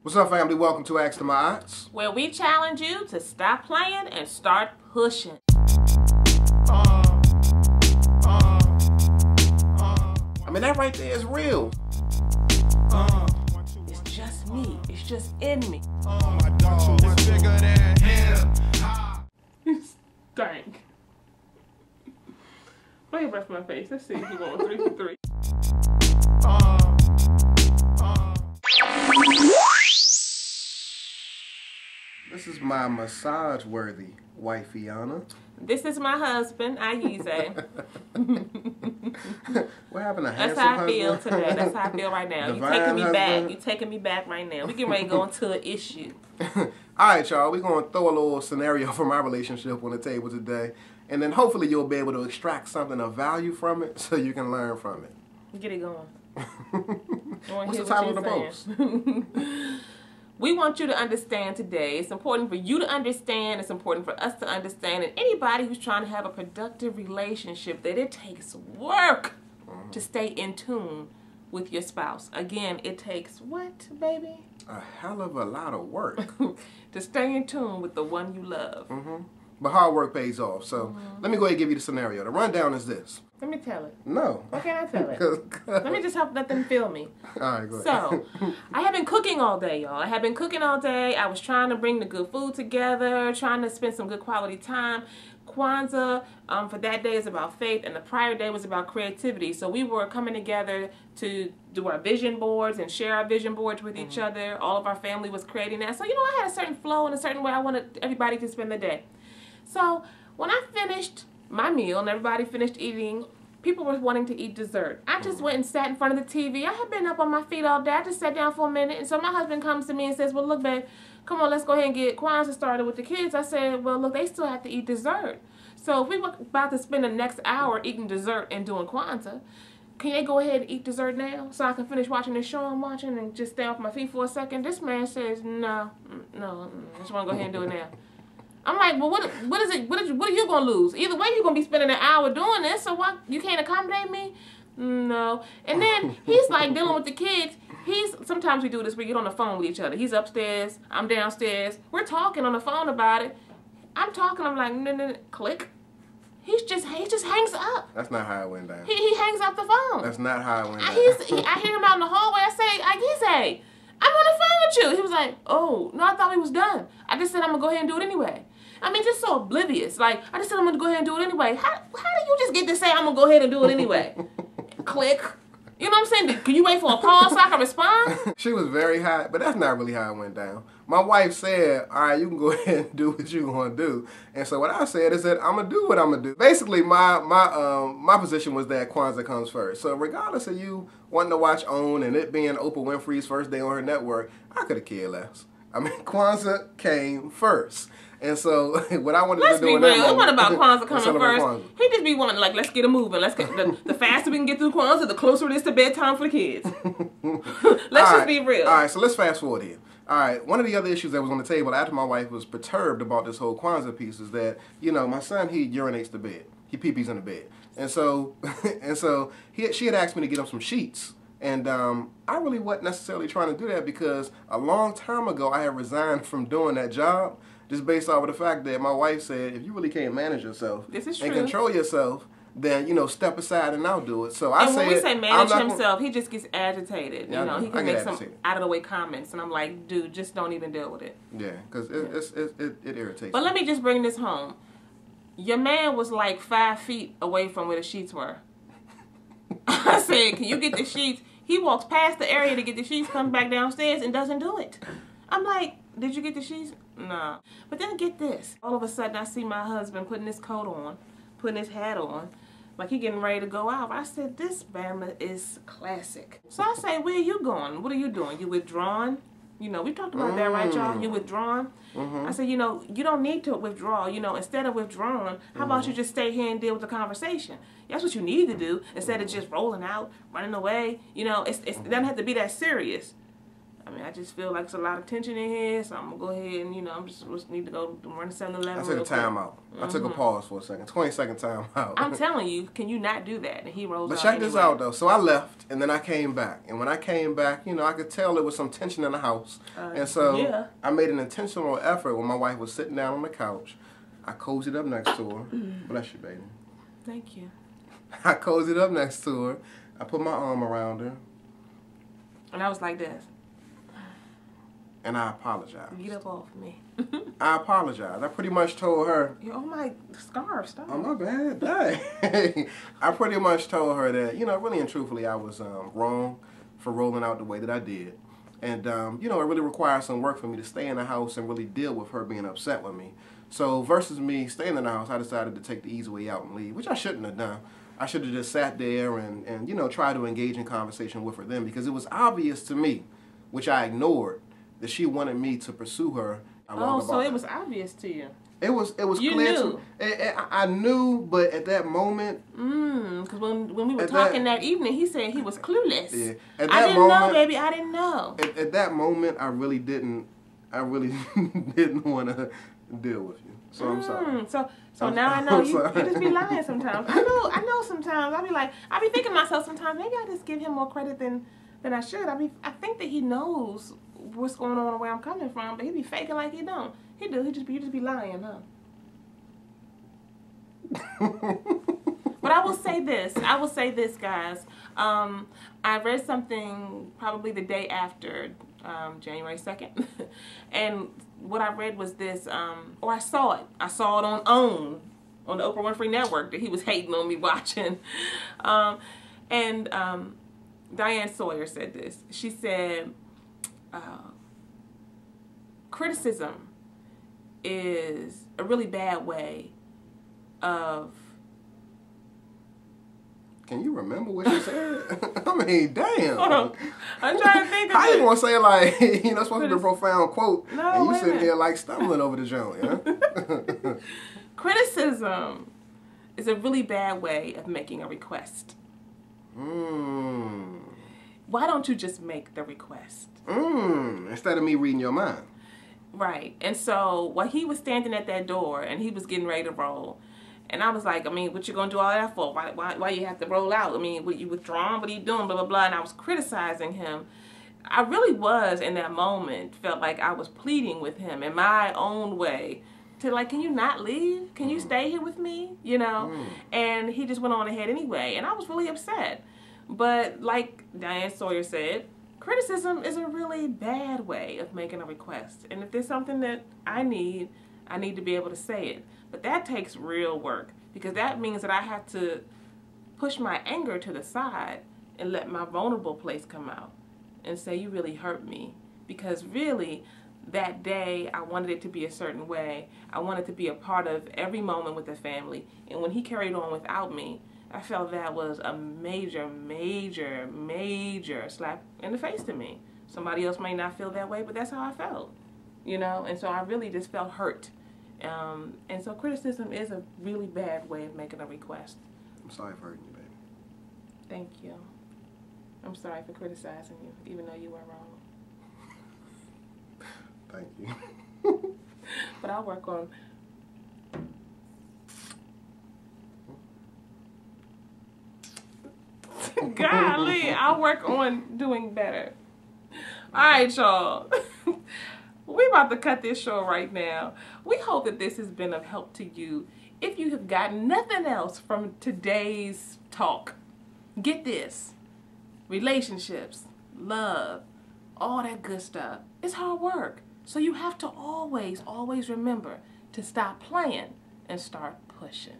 What's up, family? Welcome to Ask to My Odds, where we challenge you to stop playing and start pushing. I mean, that right there is real. It's just me. It's just in me. My dog is bigger than him. Stank. Let me brush my face. Let's see if you want 3 for 3. This is my massage-worthy wifey-ana. This is my husband, Ayize. What happened to That's handsome how I feel husband? today. That's how I feel right now. Divine You're taking me back. husband. You're taking me back right now. We getting ready to go into an issue. All right, y'all. We're going to throw a little scenario from our relationship on the table today. And then hopefully you'll be able to extract something of value from it so you can learn from it. Get it going. What's the title of the post? We want you to understand today. It's important for you to understand. It's important for us to understand. And anybody who's trying to have a productive relationship, that it takes work to stay in tune with your spouse. Again, it takes what, baby? A hell of a lot of work. To stay in tune with the one you love. But hard work pays off. So let me go ahead and give you the scenario. The rundown is this. Let me tell it. No. Why can't I tell it? Let me just let them feel me. All right, go ahead. So, I have been cooking all day, y'all. I have been cooking all day. I was trying to bring the good food together, trying to spend some good quality time. Kwanzaa for that day is about faith, and the prior day was about creativity. So we were coming together to do our vision boards and share our vision boards with each other. All of our family was creating that. So, you know, I had a certain flow and a certain way I wanted everybody to spend the day. So when I finished my meal and everybody finished eating, people were wanting to eat dessert. I just went and sat in front of the TV. I had been up on my feet all day. I just sat down for a minute. And so my husband comes to me and says, well, look, babe, come on, let's go ahead and get Kwanzaa started with the kids. I said, well, look, they still have to eat dessert. So if we were about to spend the next hour eating dessert and doing Kwanzaa, can they go ahead and eat dessert now so I can finish watching this show I'm watching and just stay off my feet for a second? This man says, no, I just want to go ahead and do it now. I'm like, well, what is it? What are you gonna lose? Either way, you're gonna be spending an hour doing this. So what? You can't accommodate me? No. And then he's like dealing with the kids. Sometimes we do this. We get on the phone with each other. He's upstairs. I'm downstairs. We're talking on the phone about it. I'm talking. I'm like, no, click. He just hangs up. That's not how it went down. He hangs up the phone. That's not how it went down. I hear him out in the hallway. I say, I'm on the phone with you. He was like, oh, no, I thought we was done. I just said I'm going to go ahead and do it anyway. I mean, just so oblivious. Like, I just said I'm going to go ahead and do it anyway. How do you just get to say I'm going to go ahead and do it anyway? Click. You know what I'm saying? Can you wait for a pause so I can respond? She was very hot, but that's not really how it went down. My wife said, all right, you can go ahead and do what you're going to do. And so what I said is that I'm going to do what I'm going to do. Basically, my position was that Kwanzaa comes first. So regardless of you wanting to watch OWN and it being Oprah Winfrey's first day on her network, I could have cared less. I mean, Kwanzaa came first. And so what I wanted to do in that moment, it wasn't about Kwanzaa coming first. Kwanzaa. He just be wanting, like, let's get it moving. Let's get the faster we can get through Kwanzaa, the closer it is to bedtime for the kids. Let's just be real. All right, so let's fast forward here. All right, one of the other issues that was on the table after my wife was perturbed about this whole Kwanzaa piece is that, you know, my son, he urinates the bed. He pee-pees in the bed. And so, she had asked me to get him some sheets. And I really wasn't necessarily trying to do that because a long time ago I had resigned from doing that job just based off of the fact that my wife said, if you really can't manage yourself and control yourself, then, you know, step aside and I'll do it. So I said, when we say manage himself, he just gets agitated. Yeah, you know, he can make some out-of-the-way comments. And I'm like, dude, just don't even deal with it. Yeah, because it irritates But let me just bring this home. Your man was like 5 feet away from where the sheets were. I said, can you get the sheets? He walks past the area to get the sheets, comes back downstairs and doesn't do it. I'm like, did you get the sheets? No. But then get this. All of a sudden, I see my husband putting his coat on, putting his hat on, like he getting ready to go out. I said, this Bama is classic. So I say, where are you going? What are you doing? You withdrawing? You know, we talked about that, right, y'all? You withdrawing? I said, you know, you don't need to withdraw. You know, instead of withdrawing, how about you just stay here and deal with the conversation? That's what you need to do instead of just rolling out, running away. You know, it doesn't have to be that serious. I mean, I just feel like there's a lot of tension in here, so I'm going to go ahead and, I just need to go run 7-Eleven. I took a time out. I took a pause for a second. 20-second time out. I'm telling you, can you not do that? And he rolls out. But check this out, though. So I left, and then I came back. And when I came back, I could tell there was some tension in the house. And so I made an intentional effort when my wife was sitting down on the couch. I cozied up next to her. Bless you, baby. Thank you. I cozied up next to her. I put my arm around her. And I was like this. And I apologized. Get up off me. I apologized. I pretty much told her. Oh my scarf, stop. Oh my bad. Dang. I pretty much told her that, really and truthfully, I was wrong for rolling out the way that I did. And, it really requires some work for me to stay in the house and really deal with her being upset with me. So versus me staying in the house, I decided to take the easy way out and leave, which I shouldn't have done. I should have just sat there and try to engage in conversation with her then, because it was obvious to me, which I ignored, that she wanted me to pursue her. Oh, so it was obvious to you. It was you clear knew. I knew, but at that moment. Because when we were talking that evening, he said he was clueless. Yeah. I didn't know, baby. I didn't know. At that moment, I really didn't want to deal with you. So I'm sorry. So now I know you just be lying sometimes. I know sometimes. I be thinking to myself sometimes, maybe I just give him more credit than I should. I think that he knows what's going on and where I'm coming from, but he be faking like he don't. He just be lying, huh? But I will say this, guys. I read something probably the day after January 2nd, and what I read was this, or I saw it on OWN, on the Oprah Winfrey Network, that he was hating on me watching. And Diane Sawyer said this. She said, criticism is a really bad way of... Can you remember what she said? I mean, damn. Hold on. I'm trying to think of I didn't want to say like, supposed to be a profound quote. No, and you sitting here like stumbling over the joint, yeah? Criticism is a really bad way of making a request. Why don't you just make the request? Instead of me reading your mind. Right. And so while he was standing at that door and he was getting ready to roll, and I was like, I mean, what you gonna do all that for? Why you have to roll out? I mean, what, you withdrawn? What are you doing? Blah, blah, blah. And I was criticizing him. I really was, in that moment, felt like I was pleading with him in my own way to, like, can you not leave? Can you stay here with me? And he just went on ahead anyway. And I was really upset. But like Diane Sawyer said, criticism is a really bad way of making a request. And if there's something that I need to be able to say it. But that takes real work, because that means that I have to push my anger to the side and let my vulnerable place come out and say, you really hurt me. Because really, that day, I wanted it to be a certain way. I wanted to be a part of every moment with the family. And when he carried on without me, I felt that was a major, major, major slap in the face to me. Somebody else may not feel that way, but that's how I felt, And so I really just felt hurt. And so criticism is a really bad way of making a request. I'm sorry for hurting you, baby. Thank you. I'm sorry for criticizing you, even though you were wrong. Thank you. But I'll work on... Golly, I'll work on doing better. All right, y'all. We're about to cut this show right now. We hope that this has been of help to you. If you have gotten nothing else from today's talk, get this. Relationships, love, all that good stuff. It's hard work. So you have to always, always remember to stop playing and start pushing.